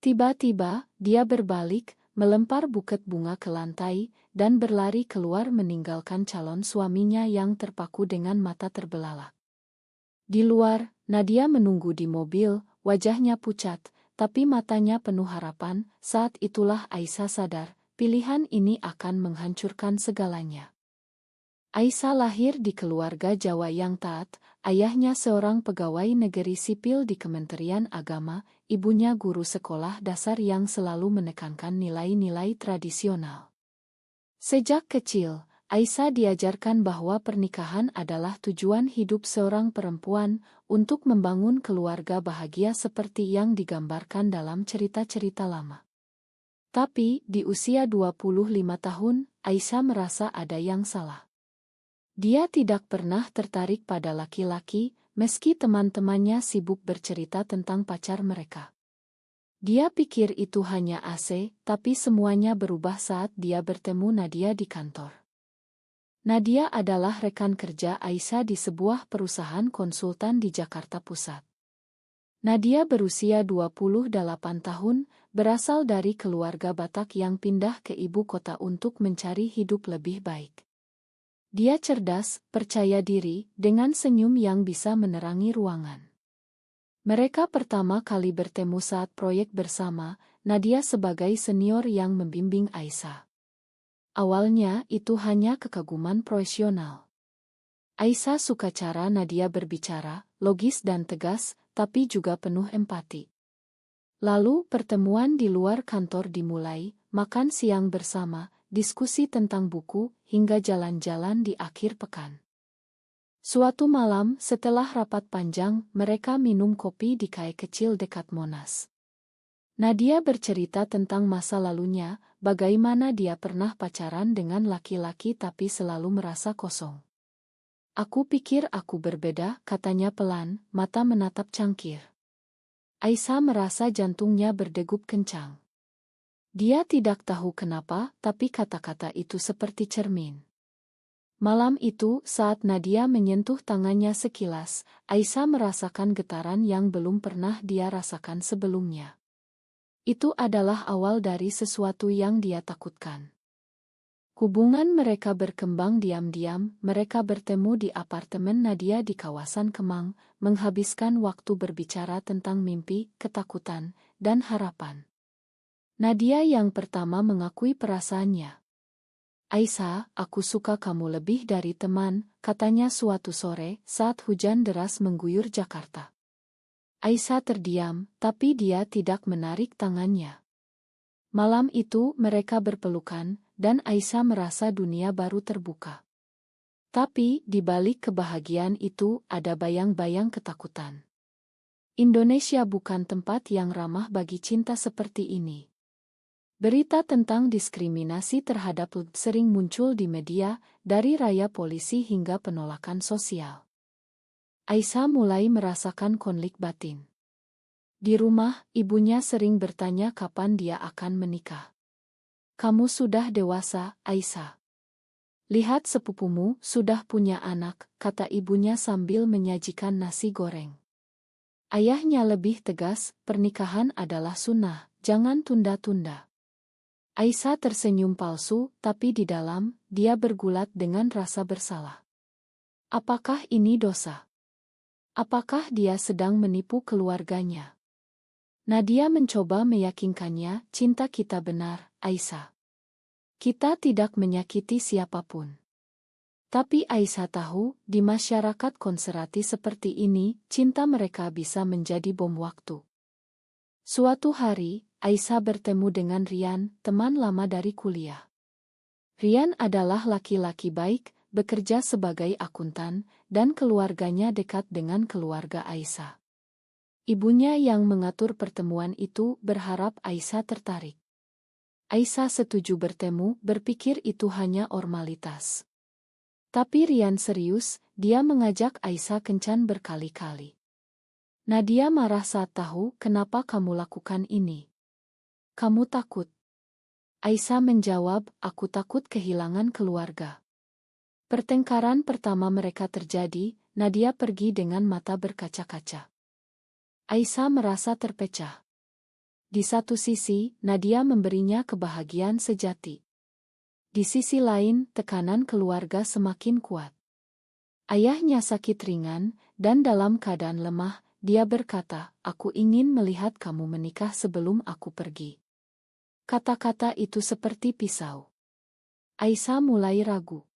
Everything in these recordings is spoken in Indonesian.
Tiba-tiba, dia berbalik, melempar buket bunga ke lantai, dan berlari keluar meninggalkan calon suaminya yang terpaku dengan mata terbelalak. Di luar, Nadia menunggu di mobil, wajahnya pucat, tapi matanya penuh harapan. Saat itulah Aisyah sadar, pilihan ini akan menghancurkan segalanya. Aisyah lahir di keluarga Jawa yang taat, ayahnya seorang pegawai negeri sipil di Kementerian Agama, ibunya guru sekolah dasar yang selalu menekankan nilai-nilai tradisional. Sejak kecil, Aisyah diajarkan bahwa pernikahan adalah tujuan hidup seorang perempuan untuk membangun keluarga bahagia seperti yang digambarkan dalam cerita-cerita lama. Tapi, di usia 25 tahun, Aisyah merasa ada yang salah. Dia tidak pernah tertarik pada laki-laki, meski teman-temannya sibuk bercerita tentang pacar mereka. Dia pikir itu hanya AC, tapi semuanya berubah saat dia bertemu Nadia di kantor. Nadia adalah rekan kerja Aisyah di sebuah perusahaan konsultan di Jakarta Pusat. Nadia berusia 28 tahun, berasal dari keluarga Batak yang pindah ke ibu kota untuk mencari hidup lebih baik. Dia cerdas, percaya diri, dengan senyum yang bisa menerangi ruangan. Mereka pertama kali bertemu saat proyek bersama, Nadia sebagai senior yang membimbing Aisyah. Awalnya itu hanya kekaguman profesional. Aisyah suka cara Nadia berbicara, logis dan tegas, tapi juga penuh empati. Lalu pertemuan di luar kantor dimulai, makan siang bersama, diskusi tentang buku, hingga jalan-jalan di akhir pekan. Suatu malam, setelah rapat panjang, mereka minum kopi di kai kecil dekat Monas. Nadia bercerita tentang masa lalunya, bagaimana dia pernah pacaran dengan laki-laki tapi selalu merasa kosong. Aku pikir aku berbeda, katanya pelan, mata menatap cangkir. Aisyah merasa jantungnya berdegup kencang. Dia tidak tahu kenapa, tapi kata-kata itu seperti cermin. Malam itu, saat Nadia menyentuh tangannya sekilas, Aisyah merasakan getaran yang belum pernah dia rasakan sebelumnya. Itu adalah awal dari sesuatu yang dia takutkan. Hubungan mereka berkembang diam-diam, mereka bertemu di apartemen Nadia di kawasan Kemang, menghabiskan waktu berbicara tentang mimpi, ketakutan, dan harapan. Nadia yang pertama mengakui perasaannya. Aisyah, aku suka kamu lebih dari teman, katanya suatu sore saat hujan deras mengguyur Jakarta. Aisyah terdiam, tapi dia tidak menarik tangannya. Malam itu mereka berpelukan, dan Aisyah merasa dunia baru terbuka. Tapi, di balik kebahagiaan itu, ada bayang-bayang ketakutan. Indonesia bukan tempat yang ramah bagi cinta seperti ini. Berita tentang diskriminasi terhadap LGBT sering muncul di media, dari raya polisi hingga penolakan sosial. Aisyah mulai merasakan konflik batin. Di rumah, ibunya sering bertanya kapan dia akan menikah. Kamu sudah dewasa, Aisyah. Lihat sepupumu sudah punya anak, kata ibunya sambil menyajikan nasi goreng. Ayahnya lebih tegas, pernikahan adalah sunnah, jangan tunda-tunda. Aisyah tersenyum palsu, tapi di dalam, dia bergulat dengan rasa bersalah. Apakah ini dosa? Apakah dia sedang menipu keluarganya? Nadia mencoba meyakinkannya, cinta kita benar, Aisyah. Kita tidak menyakiti siapapun. Tapi Aisyah tahu, di masyarakat konservatif seperti ini, cinta mereka bisa menjadi bom waktu. Suatu hari, Aisyah bertemu dengan Rian, teman lama dari kuliah. Rian adalah laki-laki baik, bekerja sebagai akuntan, dan keluarganya dekat dengan keluarga Aisyah. Ibunya yang mengatur pertemuan itu berharap Aisyah tertarik. Aisyah setuju bertemu, berpikir itu hanya formalitas. Tapi Rian serius, dia mengajak Aisyah kencan berkali-kali. Nadia marah saat tahu kenapa kamu lakukan ini. Kamu takut? Aisyah menjawab, aku takut kehilangan keluarga. Pertengkaran pertama mereka terjadi, Nadia pergi dengan mata berkaca-kaca. Aisyah merasa terpecah. Di satu sisi, Nadia memberinya kebahagiaan sejati. Di sisi lain, tekanan keluarga semakin kuat. Ayahnya sakit ringan, dan dalam keadaan lemah, dia berkata, "Aku ingin melihat kamu menikah sebelum aku pergi." Kata-kata itu seperti pisau. Aisyah mulai ragu.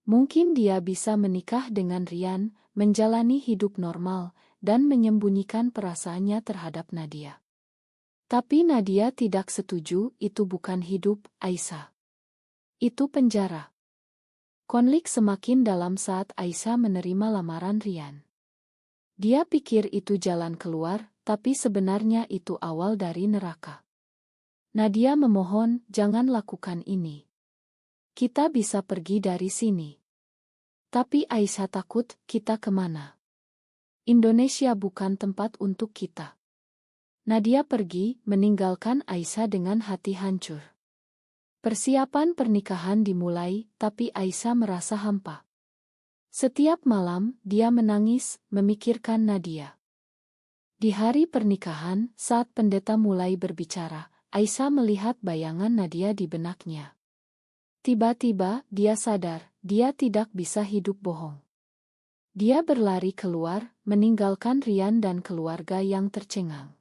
Mungkin dia bisa menikah dengan Rian, menjalani hidup normal, dan menyembunyikan perasaannya terhadap Nadia. Tapi Nadia tidak setuju, itu bukan hidup, Aisyah. Itu penjara. Konflik semakin dalam saat Aisyah menerima lamaran Rian. Dia pikir itu jalan keluar, tapi sebenarnya itu awal dari neraka. Nadia memohon, "Jangan lakukan ini. Kita bisa pergi dari sini." Tapi Aisyah takut, "Kita kemana? Indonesia bukan tempat untuk kita." Nadia pergi, meninggalkan Aisyah dengan hati hancur. Persiapan pernikahan dimulai, tapi Aisyah merasa hampa. Setiap malam, dia menangis, memikirkan Nadia. Di hari pernikahan, saat pendeta mulai berbicara, Aisyah melihat bayangan Nadia di benaknya. Tiba-tiba, dia sadar, dia tidak bisa hidup bohong. Dia berlari keluar, meninggalkan Rian dan keluarga yang tercengang.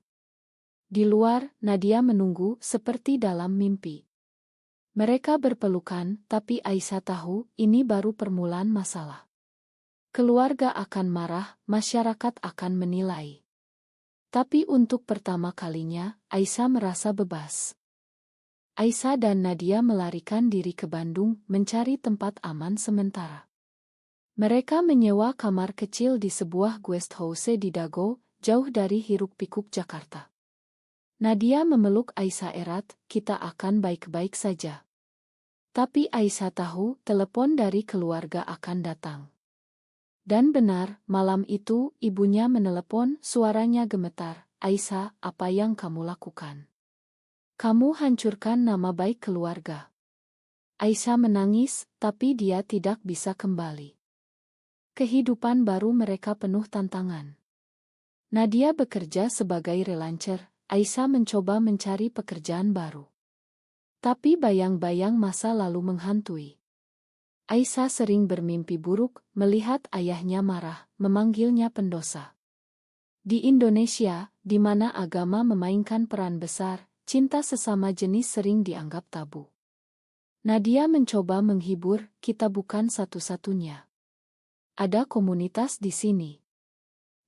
Di luar, Nadia menunggu, seperti dalam mimpi. Mereka berpelukan, tapi Aisyah tahu, ini baru permulaan masalah. Keluarga akan marah, masyarakat akan menilai. Tapi untuk pertama kalinya, Aisyah merasa bebas. Aisyah dan Nadia melarikan diri ke Bandung, mencari tempat aman sementara. Mereka menyewa kamar kecil di sebuah guest house di Dago, jauh dari hiruk-pikuk Jakarta. Nadia memeluk Aisyah erat, "Kita akan baik-baik saja." Tapi Aisyah tahu, telepon dari keluarga akan datang. Dan benar, malam itu, ibunya menelepon, suaranya gemetar, "Aisyah, apa yang kamu lakukan? Kamu hancurkan nama baik keluarga." Aisyah menangis, tapi dia tidak bisa kembali. Kehidupan baru mereka penuh tantangan. Nadia bekerja sebagai relancer, Aisyah mencoba mencari pekerjaan baru. Tapi bayang-bayang masa lalu menghantui. Aisyah sering bermimpi buruk, melihat ayahnya marah, memanggilnya pendosa. Di Indonesia, di mana agama memainkan peran besar, cinta sesama jenis sering dianggap tabu. Nadia mencoba menghibur, "Kita bukan satu-satunya. Ada komunitas di sini."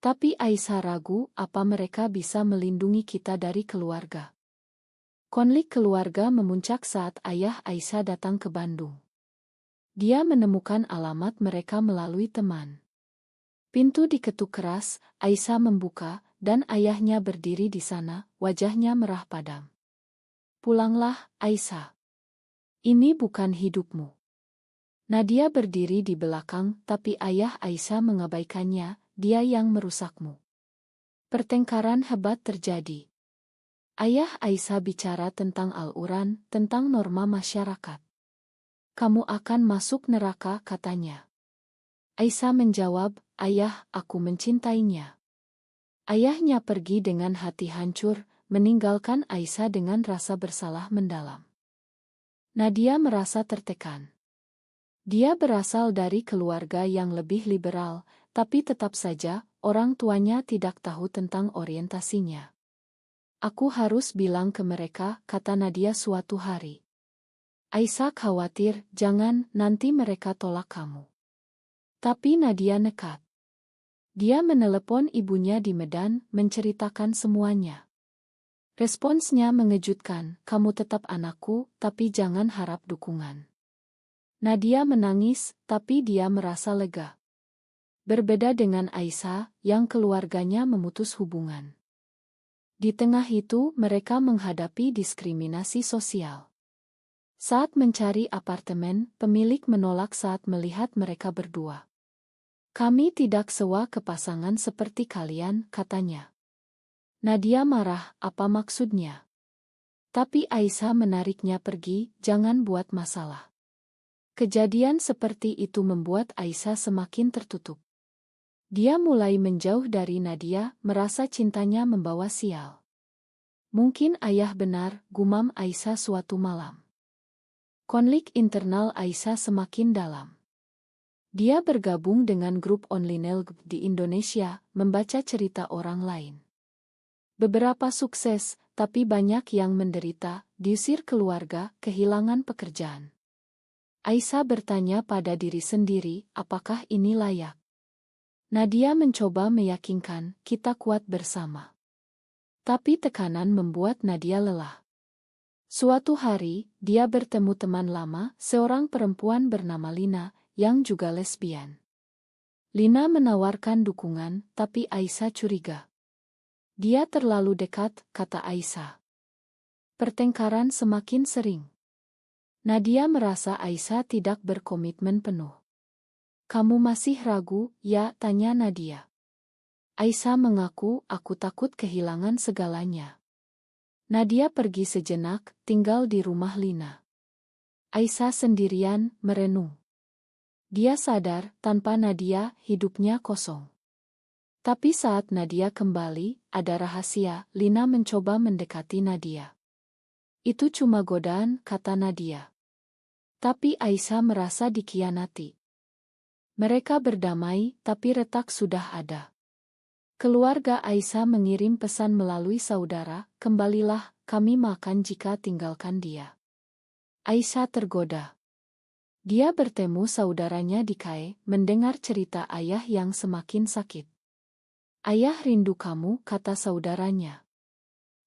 Tapi Aisyah ragu, apa mereka bisa melindungi kita dari keluarga. Konflik keluarga memuncak saat ayah Aisyah datang ke Bandung. Dia menemukan alamat mereka melalui teman. Pintu diketuk keras, Aisyah membuka, dan ayahnya berdiri di sana, wajahnya merah padam. "Pulanglah, Aisyah. Ini bukan hidupmu." Nadia berdiri di belakang, tapi ayah Aisyah mengabaikannya, "Dia yang merusakmu." Pertengkaran hebat terjadi. Ayah Aisyah bicara tentang Al-Quran, tentang norma masyarakat. "Kamu akan masuk neraka," katanya. Aisyah menjawab, "Ayah, aku mencintainya." Ayahnya pergi dengan hati hancur, meninggalkan Aisyah dengan rasa bersalah mendalam. Nadia merasa tertekan. Dia berasal dari keluarga yang lebih liberal, tapi tetap saja, orang tuanya tidak tahu tentang orientasinya. "Aku harus bilang ke mereka," kata Nadia suatu hari. Aisyah khawatir, "Jangan, nanti mereka tolak kamu." Tapi Nadia nekat. Dia menelepon ibunya di Medan, menceritakan semuanya. Responsnya mengejutkan, "Kamu tetap anakku, tapi jangan harap dukungan." Nadia menangis, tapi dia merasa lega. Berbeda dengan Aisyah, yang keluarganya memutus hubungan. Di tengah itu, mereka menghadapi diskriminasi sosial. Saat mencari apartemen, pemilik menolak saat melihat mereka berdua. "Kami tidak sewa ke pasangan seperti kalian," katanya. Nadia marah, "Apa maksudnya?" Tapi Aisyah menariknya pergi, "Jangan buat masalah." Kejadian seperti itu membuat Aisyah semakin tertutup. Dia mulai menjauh dari Nadia, merasa cintanya membawa sial. Mungkin ayah benar, gumam Aisyah suatu malam. Konflik internal Aisyah semakin dalam. Dia bergabung dengan grup online di Indonesia, membaca cerita orang lain. Beberapa sukses, tapi banyak yang menderita, diusir keluarga, kehilangan pekerjaan. Aisyah bertanya pada diri sendiri, apakah ini layak? Nadia mencoba meyakinkan, kita kuat bersama. Tapi tekanan membuat Nadia lelah. Suatu hari, dia bertemu teman lama, seorang perempuan bernama Lina, yang juga lesbian. Lina menawarkan dukungan, tapi Aisyah curiga. Dia terlalu dekat, kata Aisyah. Pertengkaran semakin sering. Nadia merasa Aisyah tidak berkomitmen penuh. Kamu masih ragu, ya? Tanya Nadia. Aisyah mengaku, aku takut kehilangan segalanya. Nadia pergi sejenak, tinggal di rumah Lina. Aisyah sendirian, merenung. Dia sadar, tanpa Nadia, hidupnya kosong. Tapi saat Nadia kembali, ada rahasia. Lina mencoba mendekati Nadia. Itu cuma godaan, kata Nadia. Tapi Aisyah merasa dikhianati. Mereka berdamai, tapi retak sudah ada. Keluarga Aisyah mengirim pesan melalui saudara, kembalilah, kami makan jika tinggalkan dia. Aisyah tergoda. Dia bertemu saudaranya di KAE, mendengar cerita ayah yang semakin sakit. Ayah rindu kamu, kata saudaranya.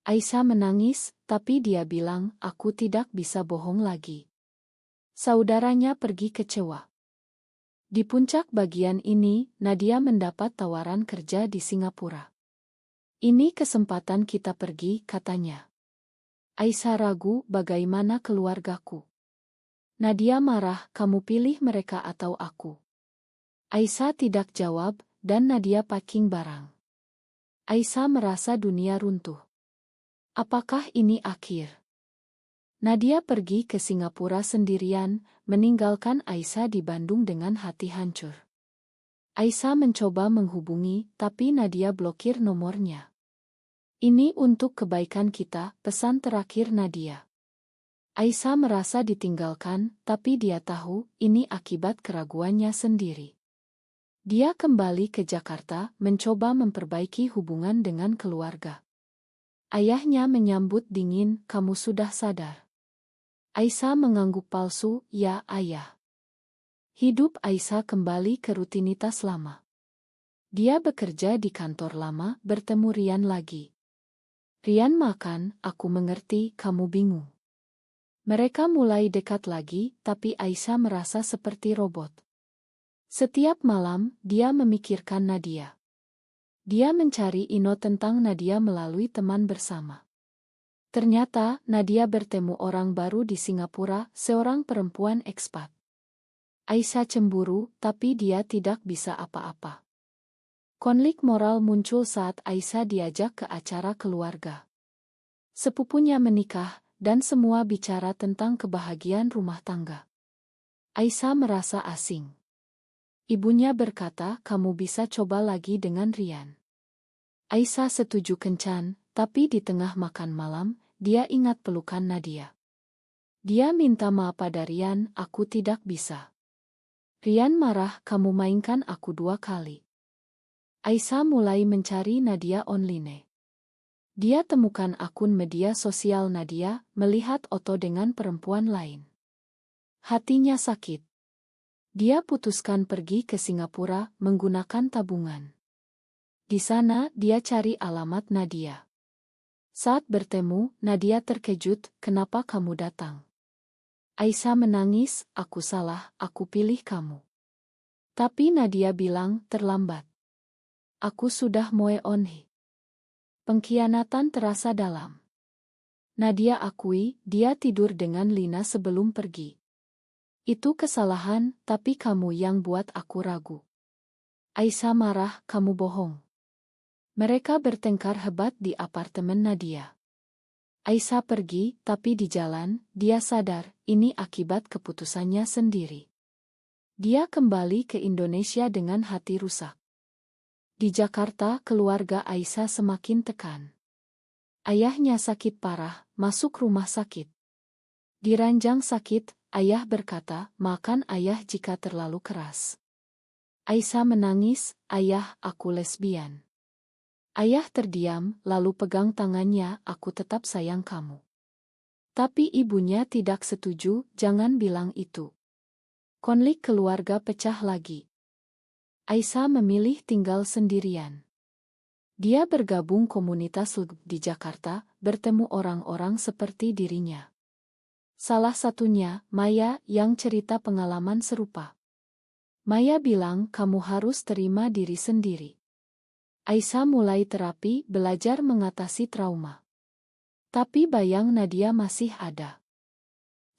Aisyah menangis, tapi dia bilang, aku tidak bisa bohong lagi. Saudaranya pergi kecewa. Di puncak bagian ini, Nadia mendapat tawaran kerja di Singapura. Ini kesempatan kita pergi, katanya. Aisyah ragu, bagaimana keluargaku? Nadia marah, kamu pilih mereka atau aku? Aisyah tidak jawab, dan Nadia packing barang. Aisyah merasa dunia runtuh. Apakah ini akhir? Nadia pergi ke Singapura sendirian, meninggalkan Aisyah di Bandung dengan hati hancur. Aisyah mencoba menghubungi, tapi Nadia blokir nomornya. Ini untuk kebaikan kita, pesan terakhir Nadia. Aisyah merasa ditinggalkan, tapi dia tahu, ini akibat keraguannya sendiri. Dia kembali ke Jakarta, mencoba memperbaiki hubungan dengan keluarga. Ayahnya menyambut dingin, kamu sudah sadar. Aisyah mengangguk palsu, ya ayah. Hidup Aisyah kembali ke rutinitas lama. Dia bekerja di kantor lama, bertemu Rian lagi. Rian makan, aku mengerti, kamu bingung. Mereka mulai dekat lagi, tapi Aisyah merasa seperti robot. Setiap malam, dia memikirkan Nadia. Dia mencari info tentang Nadia melalui teman bersama. Ternyata, Nadia bertemu orang baru di Singapura, seorang perempuan ekspat. Aisyah cemburu, tapi dia tidak bisa apa-apa. Konflik moral muncul saat Aisyah diajak ke acara keluarga. Sepupunya menikah, dan semua bicara tentang kebahagiaan rumah tangga. Aisyah merasa asing. Ibunya berkata, kamu bisa coba lagi dengan Rian. Aisyah setuju kencan, tapi di tengah makan malam, dia ingat pelukan Nadia. Dia minta maaf pada Rian, aku tidak bisa. Rian marah, kamu mainkan aku 2 kali. Aisyah mulai mencari Nadia online. Dia temukan akun media sosial Nadia, melihat foto dengan perempuan lain. Hatinya sakit. Dia putuskan pergi ke Singapura, menggunakan tabungan. Di sana, dia cari alamat Nadia. Saat bertemu, Nadia terkejut, kenapa kamu datang? Aisyah menangis, aku salah, aku pilih kamu. Tapi Nadia bilang, terlambat. Aku sudah move on. Pengkhianatan terasa dalam. Nadia akui, dia tidur dengan Lina sebelum pergi. Itu kesalahan, tapi kamu yang buat aku ragu. Aisyah marah, kamu bohong. Mereka bertengkar hebat di apartemen Nadia. Aisyah pergi, tapi di jalan, dia sadar, ini akibat keputusannya sendiri. Dia kembali ke Indonesia dengan hati rusak. Di Jakarta, keluarga Aisyah semakin tekan. Ayahnya sakit parah, masuk rumah sakit. Di ranjang sakit, ayah berkata, makan ayah jika terlalu keras. Aisyah menangis, ayah, aku lesbian. Ayah terdiam, lalu pegang tangannya, aku tetap sayang kamu. Tapi ibunya tidak setuju, jangan bilang itu. Konflik keluarga pecah lagi. Aisyah memilih tinggal sendirian. Dia bergabung komunitas LGBT di Jakarta, bertemu orang-orang seperti dirinya. Salah satunya, Maya, yang cerita pengalaman serupa. Maya bilang, kamu harus terima diri sendiri. Aisyah mulai terapi, belajar mengatasi trauma. Tapi bayang Nadia masih ada.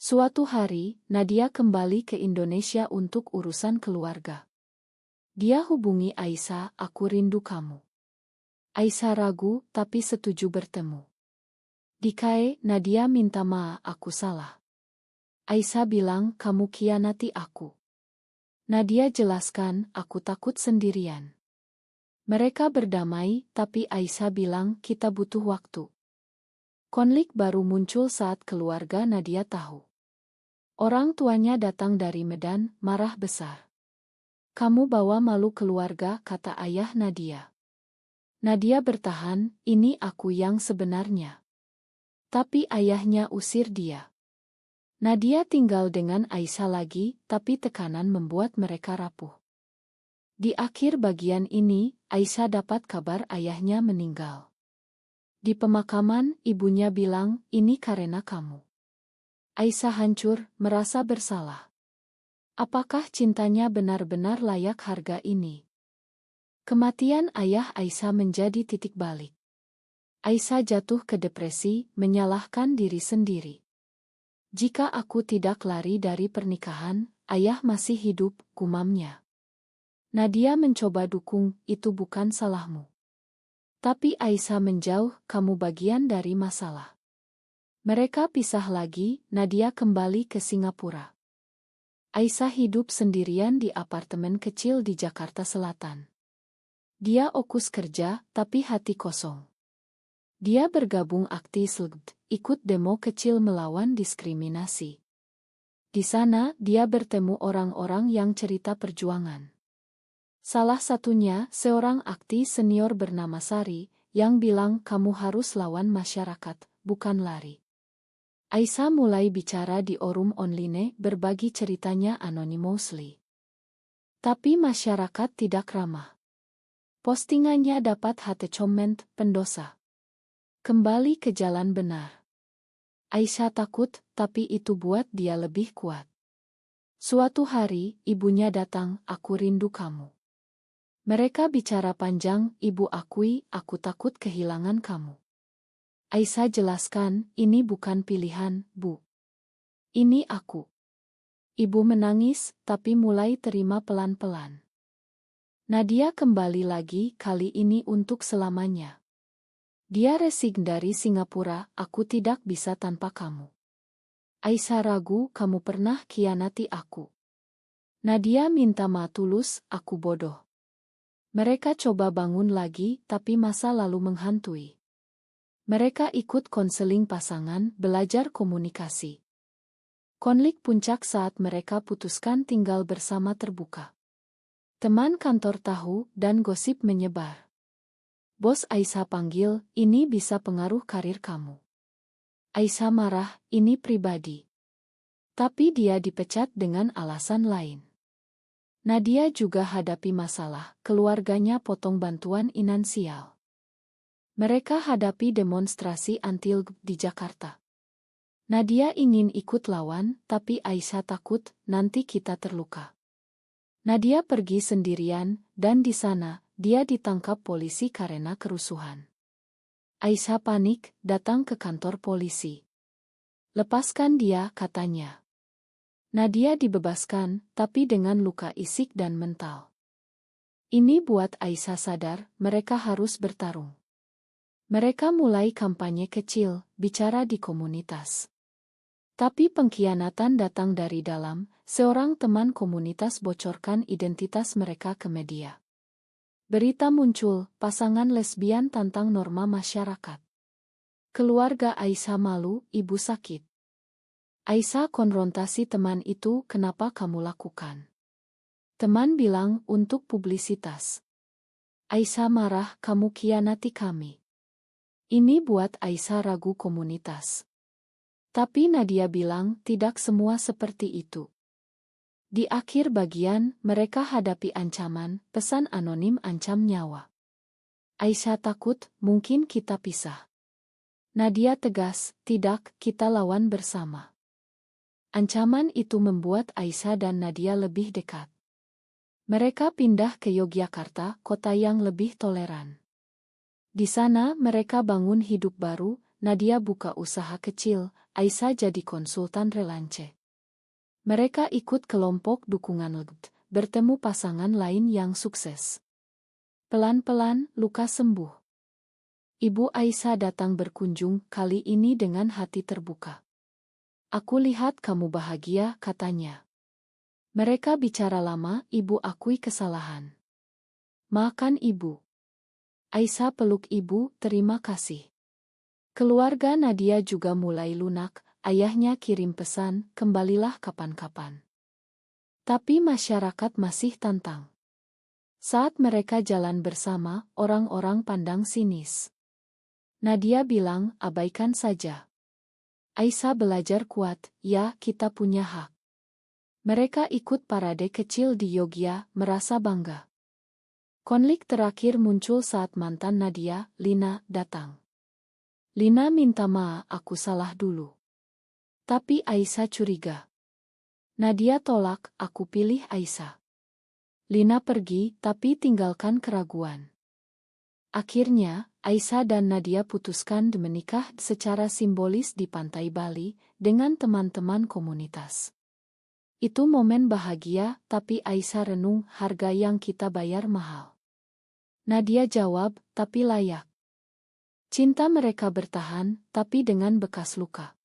Suatu hari, Nadia kembali ke Indonesia untuk urusan keluarga. Dia hubungi Aisyah, aku rindu kamu. Aisyah ragu, tapi setuju bertemu. Di KE, Nadia minta maaf, aku salah. Aisyah bilang, kamu khianati aku. Nadia jelaskan, aku takut sendirian. Mereka berdamai, tapi Aisyah bilang, kita butuh waktu. Konflik baru muncul saat keluarga Nadia tahu. Orang tuanya datang dari Medan, marah besar. Kamu bawa malu keluarga, kata ayah Nadia. Nadia bertahan, ini aku yang sebenarnya. Tapi ayahnya usir dia. Nadia tinggal dengan Aisyah lagi, tapi tekanan membuat mereka rapuh. Di akhir bagian ini, Aisyah dapat kabar ayahnya meninggal. Di pemakaman, ibunya bilang, ini karena kamu. Aisyah hancur, merasa bersalah. Apakah cintanya benar-benar layak harga ini? Kematian ayah Aisyah menjadi titik balik. Aisyah jatuh ke depresi, menyalahkan diri sendiri. Jika aku tidak lari dari pernikahan, ayah masih hidup, gumamnya. Nadia mencoba dukung, itu bukan salahmu. Tapi Aisyah menjauh, kamu bagian dari masalah. Mereka pisah lagi, Nadia kembali ke Singapura. Aisyah hidup sendirian di apartemen kecil di Jakarta Selatan. Dia fokus kerja, tapi hati kosong. Dia bergabung aktif LGBT, ikut demo kecil melawan diskriminasi. Di sana, dia bertemu orang-orang yang cerita perjuangan. Salah satunya, seorang aktis senior bernama Sari, yang bilang kamu harus lawan masyarakat, bukan lari. Aisyah mulai bicara di forum online, berbagi ceritanya anonymously. Tapi masyarakat tidak ramah. Postingannya dapat hate comment, pendosa. Kembali ke jalan benar. Aisyah takut, tapi itu buat dia lebih kuat. Suatu hari, ibunya datang, aku rindu kamu. Mereka bicara panjang, ibu akui, aku takut kehilangan kamu. Aisyah jelaskan, ini bukan pilihan, Bu. Ini aku. Ibu menangis, tapi mulai terima pelan-pelan. Nadia kembali lagi, kali ini untuk selamanya. Dia resign dari Singapura, aku tidak bisa tanpa kamu. Aisyah ragu, kamu pernah khianati aku. Nadia minta maaf tulus, aku bodoh. Mereka coba bangun lagi, tapi masa lalu menghantui. Mereka ikut konseling pasangan, belajar komunikasi. Konflik puncak saat mereka putuskan tinggal bersama terbuka. Teman kantor tahu, dan gosip menyebar. Bos Aisyah panggil, ini bisa pengaruh karir kamu. Aisyah marah, ini pribadi. Tapi dia dipecat dengan alasan lain. Nadia juga hadapi masalah, keluarganya potong bantuan finansial. Mereka hadapi demonstrasi anti-LGBT di Jakarta. Nadia ingin ikut lawan, tapi Aisyah takut, nanti kita terluka. Nadia pergi sendirian, dan di sana, dia ditangkap polisi karena kerusuhan. Aisyah panik, datang ke kantor polisi. Lepaskan dia, katanya. Nadia dibebaskan, tapi dengan luka fisik dan mental. Ini buat Aisyah sadar, mereka harus bertarung. Mereka mulai kampanye kecil, bicara di komunitas. Tapi pengkhianatan datang dari dalam, seorang teman komunitas bocorkan identitas mereka ke media. Berita muncul, pasangan lesbian tantang norma masyarakat. Keluarga Aisyah malu, ibu sakit. Aisyah konfrontasi teman itu, kenapa kamu lakukan? Teman bilang, untuk publisitas. Aisyah marah, kamu khianati kami. Ini buat Aisyah ragu komunitas. Tapi Nadia bilang, tidak semua seperti itu. Di akhir bagian, mereka hadapi ancaman, pesan anonim ancam nyawa. Aisyah takut, mungkin kita pisah. Nadia tegas, tidak, kita lawan bersama. Ancaman itu membuat Aisyah dan Nadia lebih dekat. Mereka pindah ke Yogyakarta, kota yang lebih toleran. Di sana mereka bangun hidup baru, Nadia buka usaha kecil, Aisyah jadi konsultan relance. Mereka ikut kelompok dukungan LGBT, bertemu pasangan lain yang sukses. Pelan-pelan, luka sembuh. Ibu Aisyah datang berkunjung, kali ini dengan hati terbuka. Aku lihat kamu bahagia, katanya. Mereka bicara lama, ibu akui kesalahan. Maafkan ibu. Aisyah peluk ibu, terima kasih. Keluarga Nadia juga mulai lunak, ayahnya kirim pesan, kembalilah kapan-kapan. Tapi masyarakat masih tantang. Saat mereka jalan bersama, orang-orang pandang sinis. Nadia bilang, abaikan saja. Aisyah belajar kuat, ya kita punya hak. Mereka ikut parade kecil di Yogyakarta, merasa bangga. Konflik terakhir muncul saat mantan Nadia, Lina, datang. Lina minta maaf, aku salah dulu. Tapi Aisyah curiga. Nadia tolak, aku pilih Aisyah. Lina pergi, tapi tinggalkan keraguan. Akhirnya, Aisyah dan Nadia putuskan menikah secara simbolis di pantai Bali dengan teman-teman komunitas. Itu momen bahagia, tapi Aisyah renung, harga yang kita bayar mahal. Nadia jawab, tapi layak. Cinta mereka bertahan, tapi dengan bekas luka.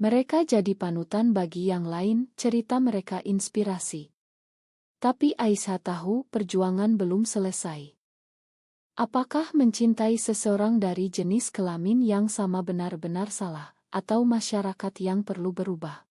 Mereka jadi panutan bagi yang lain, cerita mereka inspirasi. Tapi Aisyah tahu perjuangan belum selesai. Apakah mencintai seseorang dari jenis kelamin yang sama benar-benar salah, atau masyarakat yang perlu berubah?